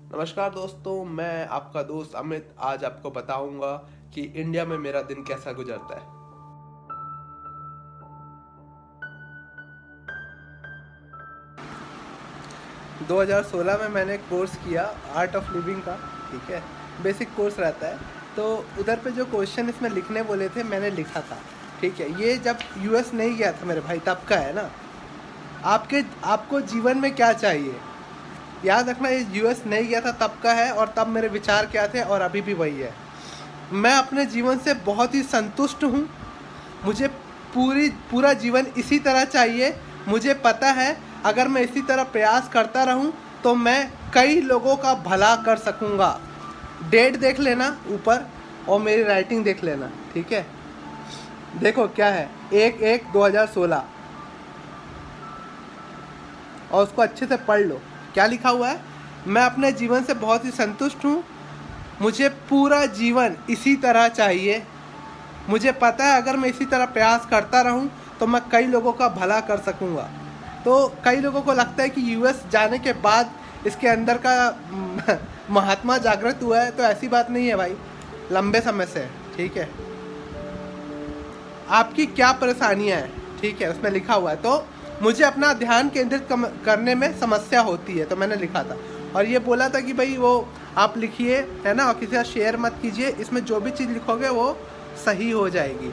नमस्कार दोस्तों, मैं आपका दोस्त अमित आज आपको बताऊंगा कि इंडिया में मेरा दिन कैसा गुजरता है। – 2016 में मैंने कोर्स किया आर्ट ऑफ लिविंग का। ठीक है, बेसिक कोर्स रहता है। तो उधर पे जो क्वेश्चन इसमें लिखने बोले थे मैंने लिखा था। ठीक है, ये जब यूएस नहीं गया था मेरे भाई तब का है ना। आपको जीवन में क्या चाहिए, याद रखना, ये यूएस नहीं गया था तब का है और तब मेरे विचार क्या थे और अभी भी वही है। मैं अपने जीवन से बहुत ही संतुष्ट हूँ। मुझे पूरा जीवन इसी तरह चाहिए। मुझे पता है अगर मैं इसी तरह प्रयास करता रहूँ तो मैं कई लोगों का भला कर सकूँगा। डेट देख लेना ऊपर और मेरी राइटिंग देख लेना। ठीक है, देखो क्या है, 1/1/2016 और उसको अच्छे से पढ़ लो। क्या लिखा हुआ है? मैं अपने जीवन से बहुत ही संतुष्ट हूँ। मुझे पूरा जीवन इसी तरह चाहिए। मुझे पता है अगर मैं इसी तरह प्रयास करता रहूँ तो मैं कई लोगों का भला कर सकूँगा। तो कई लोगों को लगता है कि यूएस जाने के बाद इसके अंदर का महात्मा जागृत हुआ है, तो ऐसी बात नहीं है भाई, लंबे समय से। ठीक है, आपकी क्या परेशानियाँ हैं, ठीक है, उसमें लिखा हुआ है। तो मुझे अपना ध्यान केंद्रित करने में समस्या होती है, तो मैंने लिखा था और ये बोला था कि भाई वो आप लिखिए, है ना, और किसी का शेयर मत कीजिए। इसमें जो भी चीज़ लिखोगे वो सही हो जाएगी।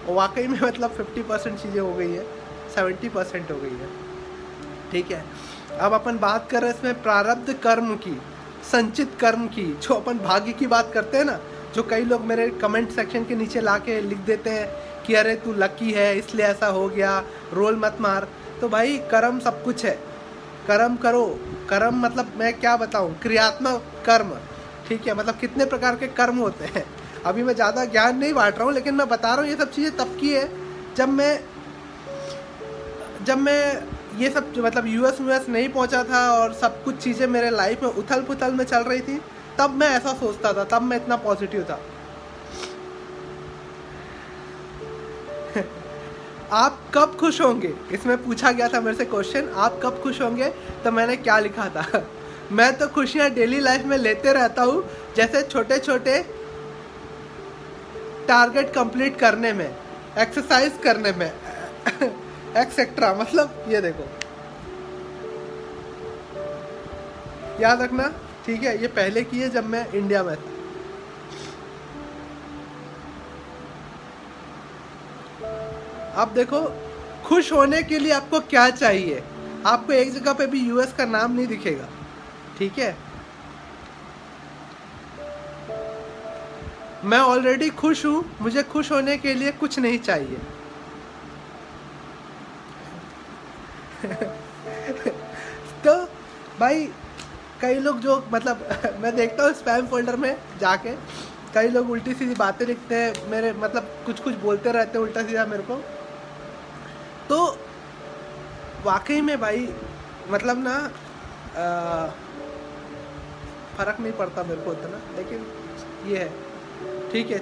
और वाकई में मतलब 50% चीज़ें हो गई है, 70% हो गई है। ठीक है, अब अपन बात कर रहे हैं इसमें प्रारब्ध कर्म की, संचित कर्म की। जो अपन भाग्य की बात करते हैं ना, जो कई लोग मेरे कमेंट सेक्शन के नीचे ला के लिख देते हैं कि अरे तू लकी है इसलिए ऐसा हो गया, रोल मत मार। तो भाई कर्म सब कुछ है, कर्म करो। कर्म मतलब मैं क्या बताऊं, क्रियात्मक कर्म। ठीक है, मतलब कितने प्रकार के कर्म होते हैं। अभी मैं ज़्यादा ज्ञान नहीं बांट रहा हूँ, लेकिन मैं बता रहा हूँ ये सब चीज़ें तब की है जब मैं ये सब मतलब यूएस नहीं पहुँचा था और सब कुछ चीज़ें मेरे लाइफ में उथल पुथल में चल रही थी। तब मैं ऐसा सोचता था, तब मैं इतना पॉजिटिव था। आप कब खुश होंगे, इसमें पूछा गया था मेरे से क्वेश्चन, आप कब खुश होंगे। तो मैंने क्या लिखा था, मैं तो खुशियां डेली लाइफ में लेते रहता हूँ, जैसे छोटे छोटे टारगेट कंप्लीट करने में, एक्सरसाइज करने में एक्सेट्रा। मतलब ये देखो, याद रखना। ठीक है, ये पहले की है जब मैं इंडिया में था। अब देखो, खुश होने के लिए आपको क्या चाहिए। आपको एक जगह पे भी यूएस का नाम नहीं दिखेगा। ठीक है, मैं ऑलरेडी खुश हूं, मुझे खुश होने के लिए कुछ नहीं चाहिए। तो भाई कई लोग जो मतलब मैं देखता हूँ स्पैम फोल्डर में जाके, कई लोग उल्टी सीधी बातें लिखते हैं मेरे, मतलब कुछ बोलते रहते हैं उल्टा सीधा मेरे को। तो वाकई में भाई मतलब ना फर्क नहीं पड़ता मेरे को उतना, लेकिन ये है। ठीक है,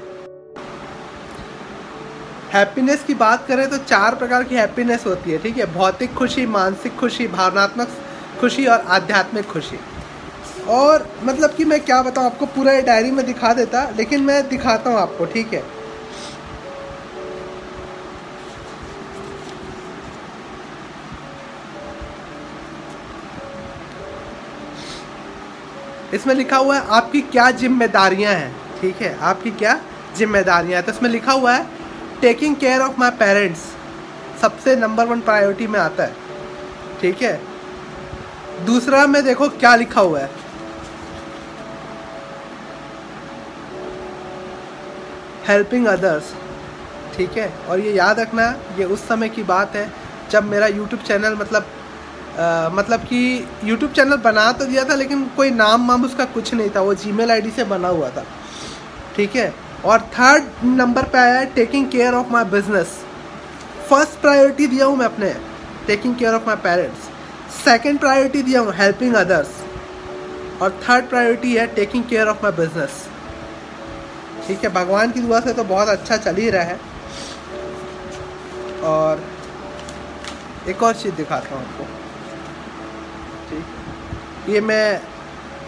हैप्पीनेस की बात करें तो 4 प्रकार की हैप्पीनेस होती है। ठीक है, भौतिक खुशी, मानसिक खुशी, भावनात्मक खुशी और आध्यात्मिक खुशी। और मतलब कि मैं क्या बताऊँ आपको, पूरा ये डायरी में दिखा देता, लेकिन मैं दिखाता हूँ आपको। ठीक है, इसमें लिखा हुआ है आपकी क्या जिम्मेदारियां हैं। ठीक है, आपकी क्या जिम्मेदारियां हैं। तो इसमें लिखा हुआ है taking care of my parents, सबसे नंबर 1 प्रायोरिटी में आता है। ठीक है, दूसरा में देखो क्या लिखा हुआ है, हेल्पिंग अदर्स। ठीक है, और ये याद रखना, ये उस समय की बात है जब मेरा यूट्यूब चैनल मतलब कि यूट्यूब चैनल बना तो दिया था, लेकिन कोई नाम उसका कुछ नहीं था, वो जीमेल आईडी से बना हुआ था। ठीक है, और 3rd नंबर पे आया है taking care of my business. First priority दिया हूँ मैं अपने taking care of my parents, 2nd priority दिया हूँ हेल्पिंग अदर्स, और 3rd प्रायोरिटी है taking care of my business. ठीक है, भगवान की दुआ से तो बहुत अच्छा चल ही रहा है। और एक और चीज़ दिखाता हूँ आपको। ठीक, ये मैं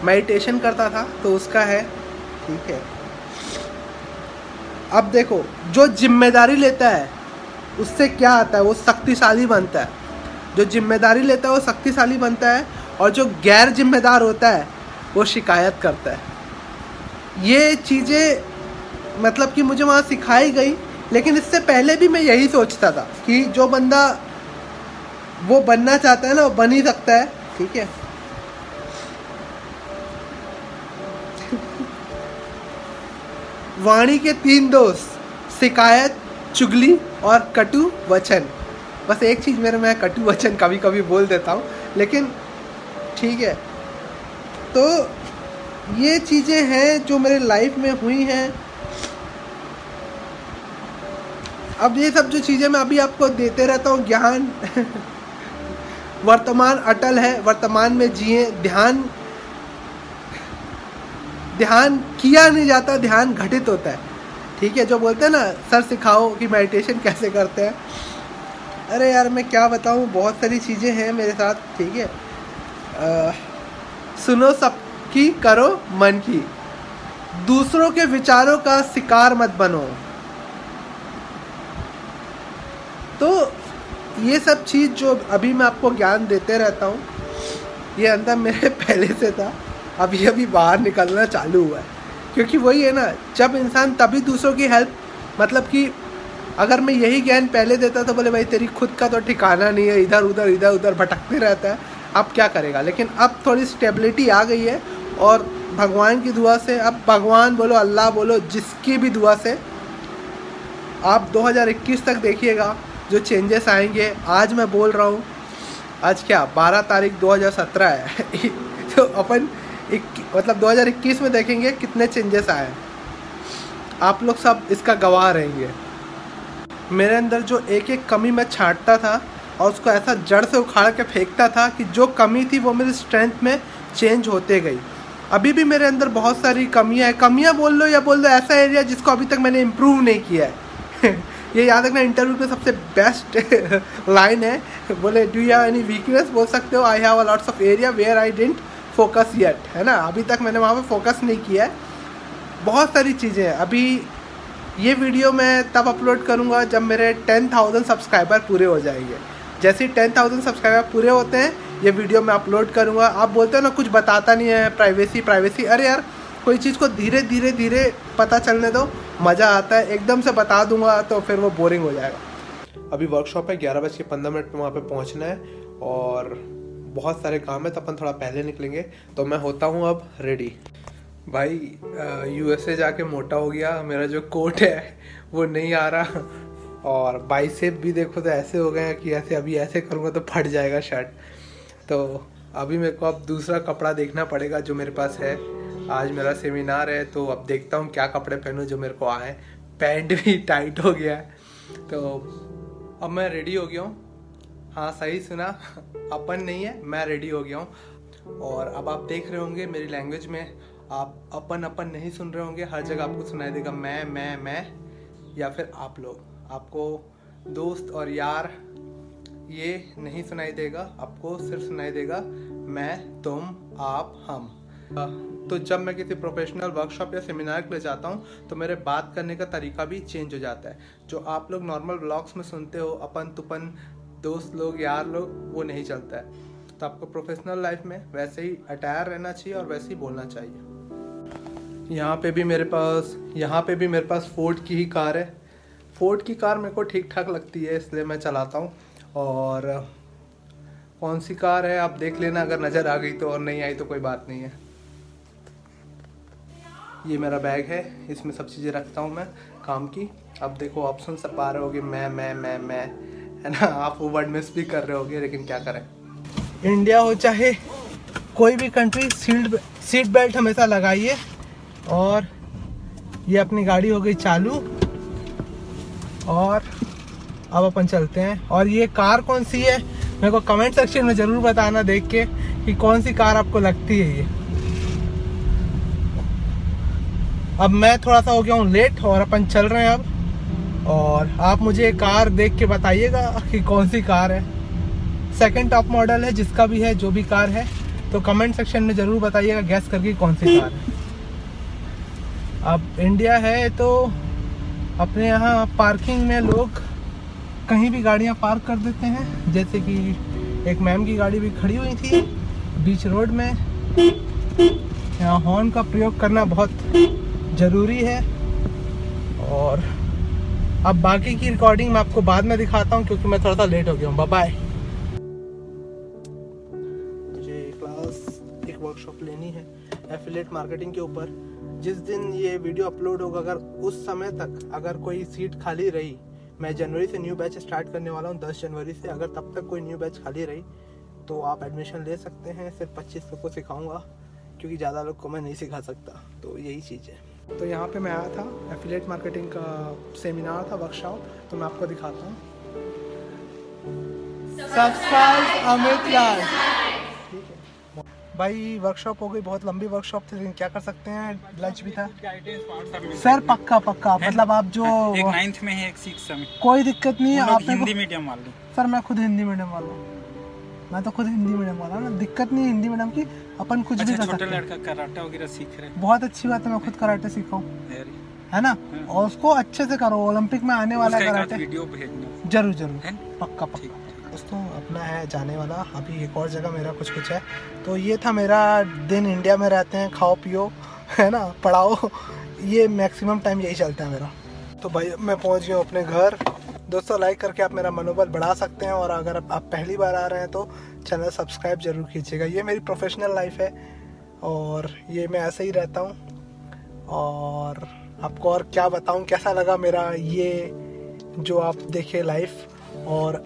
मेडिटेशन करता था तो उसका है, ठीक है। अब देखो, जो जिम्मेदारी लेता है उससे क्या आता है, वो शक्तिशाली बनता है। जो जिम्मेदारी लेता है वो शक्तिशाली बनता है, और जो गैर जिम्मेदार होता है वो शिकायत करता है। ये चीज़ें मतलब कि मुझे वहाँ सिखाई गई, लेकिन इससे पहले भी मैं यही सोचता था कि जो बंदा वो बनना चाहता है ना, वो बन ही सकता है, ठीक है। वाणी के 3 दोस्त, शिकायत, चुगली और कटु वचन। बस एक चीज़ मेरे में कटु वचन कभी कभी बोल देता हूँ, लेकिन ठीक है। तो ये चीज़ें हैं जो मेरे लाइफ में हुई हैं। अब ये सब जो चीज़ें मैं अभी आपको देते रहता हूँ ज्ञान वर्तमान अटल है, वर्तमान में जिए। ध्यान किया नहीं जाता, ध्यान घटित होता है, ठीक है। जो बोलते हैं ना सर सिखाओ कि मेडिटेशन कैसे करते हैं, अरे यार मैं क्या बताऊँ, बहुत सारी चीज़ें हैं मेरे साथ, ठीक है। सुनो सबकी, करो मन की, दूसरों के विचारों का शिकार मत बनो। तो ये सब चीज़ जो अभी मैं आपको ज्ञान देते रहता हूँ, ये अंदर मेरे पहले से था, अभी बाहर निकलना चालू हुआ है। क्योंकि वही है ना, जब इंसान तभी दूसरों की हेल्प, मतलब कि अगर मैं यही ज्ञान पहले देता तो बोले भाई तेरी खुद का तो ठिकाना नहीं है, इधर उधर भटकते रहता है, अब क्या करेगा। लेकिन अब थोड़ी स्टेबिलिटी आ गई है, और भगवान की दुआ से, अब भगवान बोलो, अल्लाह बोलो, जिसकी भी दुआ से आप 2021 तक देखिएगा जो चेंजेस आएंगे। आज मैं बोल रहा हूँ, आज क्या 12 तारीख 2017 है तो अपन मतलब 2021 में देखेंगे कितने चेंजेस आए। आप लोग सब इसका गवाह रहेंगे। मेरे अंदर जो एक एक कमी मैं छांटता था और उसको ऐसा जड़ से उखाड़ के फेंकता था कि जो कमी थी वो मेरी स्ट्रेंथ में चेंज होते गई। अभी भी मेरे अंदर बहुत सारी कमियां बोल लो या बोल दो, ऐसा एरिया जिसको अभी तक मैंने इम्प्रूव नहीं किया है ये याद रखना, इंटरव्यू में सबसे बेस्ट लाइन है, बोले do you have any weakness, बोल सकते हो I have a lots of area where I didn't focus yet, है ना। अभी तक मैंने वहाँ पे फोकस नहीं किया है। बहुत सारी चीज़ें हैं। अभी ये वीडियो मैं तब अपलोड करूँगा जब मेरे 10,000 सब्सक्राइबर पूरे हो जाएंगे। जैसे ही 10,000 सब्सक्राइबर पूरे होते हैं ये वीडियो मैं अपलोड करूँगा। आप बोलते हो ना कुछ बताता नहीं है, प्राइवेसी, अरे यार कोई चीज़ को धीरे धीरे पता चलने दो, मज़ा आता है। एकदम से बता दूंगा तो फिर वो बोरिंग हो जाएगा। अभी वर्कशॉप है, 11:15 पे वहाँ पे पहुँचना है और बहुत सारे काम है, तो अपन थोड़ा पहले निकलेंगे। तो मैं होता हूँ अब रेडी। भाई USA जाके मोटा हो गया, मेरा जो कोट है वो नहीं आ रहा, और बाइसेप भी देखो तो ऐसे हो गए हैं कि ऐसे करूँगा तो फट जाएगा शर्ट। तो अभी मेरे को अब दूसरा कपड़ा देखना पड़ेगा जो मेरे पास है। आज मेरा सेमिनार है तो अब देखता हूँ क्या कपड़े पहनूँ जो मेरे को आए। पैंट भी टाइट हो गया है, तो अब मैं रेडी हो गया हूँ। हाँ सही सुना, अपन नहीं है, मैं रेडी हो गया हूँ। और अब आप देख रहे होंगे मेरी लैंग्वेज में आप अपन नहीं सुन रहे होंगे, हर जगह आपको सुनाई देगा मैं या फिर आप लोग। आपको दोस्त और यार ये नहीं सुनाई देगा, आपको सिर्फ सुनाई देगा मैं, तुम, आप, हम। तो जब मैं किसी प्रोफेशनल वर्कशॉप या सेमिनार के लिए जाता हूँ तो मेरे बात करने का तरीका भी चेंज हो जाता है। जो आप लोग नॉर्मल व्लॉग्स में सुनते हो, अपन तुपन, दोस्त लोग, यार लोग, वो नहीं चलता है। तो आपको प्रोफेशनल लाइफ में वैसे ही अटायर रहना चाहिए और वैसे ही बोलना चाहिए। यहाँ पे भी मेरे पास फोर्ड की ही कार है। फोर्ड की कार मेरे को ठीक ठाक लगती है, इसलिए मैं चलाता हूँ। और कौन सी कार है आप देख लेना, अगर नज़र आ गई तो, और नहीं आई तो कोई बात नहीं है। ये मेरा बैग है, इसमें सब चीज़ें रखता हूँ मैं काम की। अब देखो ऑप्शन सब पा रहे होगे, मैं है ना, आप वो वर्ड मिस भी कर रहे होगे, लेकिन क्या करें। इंडिया हो चाहे कोई भी कंट्री, सीट बेल्ट हमेशा लगाइए। और ये अपनी गाड़ी हो गई चालू, और अब अपन चलते हैं। और ये कार कौन सी है मेरे को कमेंट सेक्शन में ज़रूर बताना देख के कि कौन सी कार आपको लगती है ये। अब मैं थोड़ा सा हो गया हूँ लेट और अपन चल रहे हैं अब। और आप मुझे कार देख के बताइएगा कि कौन सी कार है। सेकंड टॉप मॉडल है, जिसका भी है, जो भी कार है, तो कमेंट सेक्शन में ज़रूर बताइएगा गैस करके कौन सी कार है। अब इंडिया है तो अपने यहाँ पार्किंग में लोग कहीं भी गाड़ियाँ पार्क कर देते हैं, जैसे कि एक मैम की गाड़ी भी खड़ी हुई थी बीच रोड में। यहाँ हॉर्न का प्रयोग करना बहुत ज़रूरी है। और अब बाकी की रिकॉर्डिंग मैं आपको बाद में दिखाता हूँ क्योंकि मैं थोड़ा सा लेट हो गया हूँ। Bye bye. मुझे क्लास एक वर्कशॉप लेनी है एफिलिएट मार्केटिंग के ऊपर। जिस दिन ये वीडियो अपलोड होगा, अगर उस समय तक अगर कोई सीट खाली रही, मैं जनवरी से न्यू बैच स्टार्ट करने वाला हूँ 10 जनवरी से। अगर तब तक कोई न्यू बैच खाली रही तो आप एडमिशन ले सकते हैं। सिर्फ 25 लोग को सिखाऊंगा क्योंकि ज़्यादा लोग को मैं नहीं सिखा सकता, तो यही चीज़ है। तो यहाँ पे मैं आया था, एफिलिएट मार्केटिंग का सेमिनार था, वर्कशॉप, तो मैं आपको दिखाता हूँ। सब्सक्राइब अमित लाल। ठीक है भाई, वर्कशॉप हो गई, बहुत लंबी वर्कशॉप थी, लेकिन क्या कर सकते हैं, लंच भी था सर। पक्का पक्का, मतलब आप जो एक 9th में है, एक 6th में, कोई दिक्कत नहीं है। आप हिंदी मीडियम वाले सर, मैं खुद हिंदी मीडियम वाला हूँ, मैं तो खुद हिंदी मीडियम वाला हूँ ना, दिक्कत नहीं हिंदी मीडियम की, अपन कुछ भी कर सकते हैं। छोटा लड़का कराटे वगैरह सीख रहे हैं, बहुत अच्छी बात है, मैं खुद कराटे सीखा हूँ, है ना। और उसको अच्छे से करो, ओलंपिक में आने वाला है कराटे। वीडियो भेजना जरूर जरूर, पक्का पक्का। दोस्तों अपना है जाने वाला, अभी एक और जगह मेरा कुछ है। तो ये था मेरा दिन, इंडिया में रहते हैं, खाओ पियो, है ना, पढ़ाओ, ये मैक्सिमम टाइम यही चलता है मेरा। तो भाई मैं पहुंच गया हूँ अपने घर। दोस्तों लाइक करके आप मेरा मनोबल बढ़ा सकते हैं, और अगर आप पहली बार आ रहे हैं तो चैनल सब्सक्राइब जरूर कीजिएगा। ये मेरी प्रोफेशनल लाइफ है और ये मैं ऐसे ही रहता हूँ। और आपको और क्या बताऊँ, कैसा लगा मेरा ये जो आप देखे लाइफ, और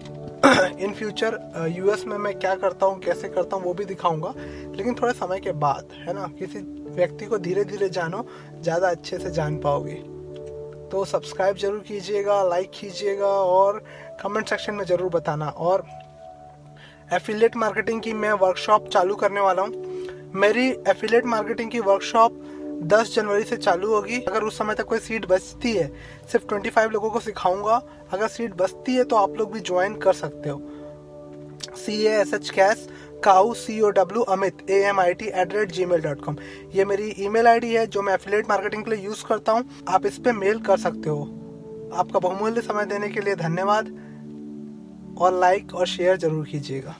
इन फ्यूचर यूएस में मैं क्या करता हूँ, कैसे करता हूँ, वो भी दिखाऊंगा, लेकिन थोड़े समय के बाद, है ना। किसी व्यक्ति को धीरे धीरे जानो, ज़्यादा अच्छे से जान पाओगे। तो सब्सक्राइब जरूर कीजिएगा, लाइक कीजिएगा, और कमेंट सेक्शन में ज़रूर बताना। और एफिलिएट मार्केटिंग की मैं वर्कशॉप चालू करने वाला हूँ। मेरी एफिलिएट मार्केटिंग की वर्कशॉप 10 जनवरी से चालू होगी। अगर उस समय तक कोई सीट बचती है, सिर्फ 25 लोगों को सिखाऊंगा। अगर सीट बचती है तो आप लोग भी ज्वाइन कर सकते हो। CASH cow COW Amit AMIT@gmail.com, ये मेरी ईमेल आईडी है जो मैं एफिलिएट मार्केटिंग के लिए यूज़ करता हूँ। आप इस पे मेल कर सकते हो। आपका बहुमूल्य समय देने के लिए धन्यवाद, और लाइक और शेयर जरूर कीजिएगा।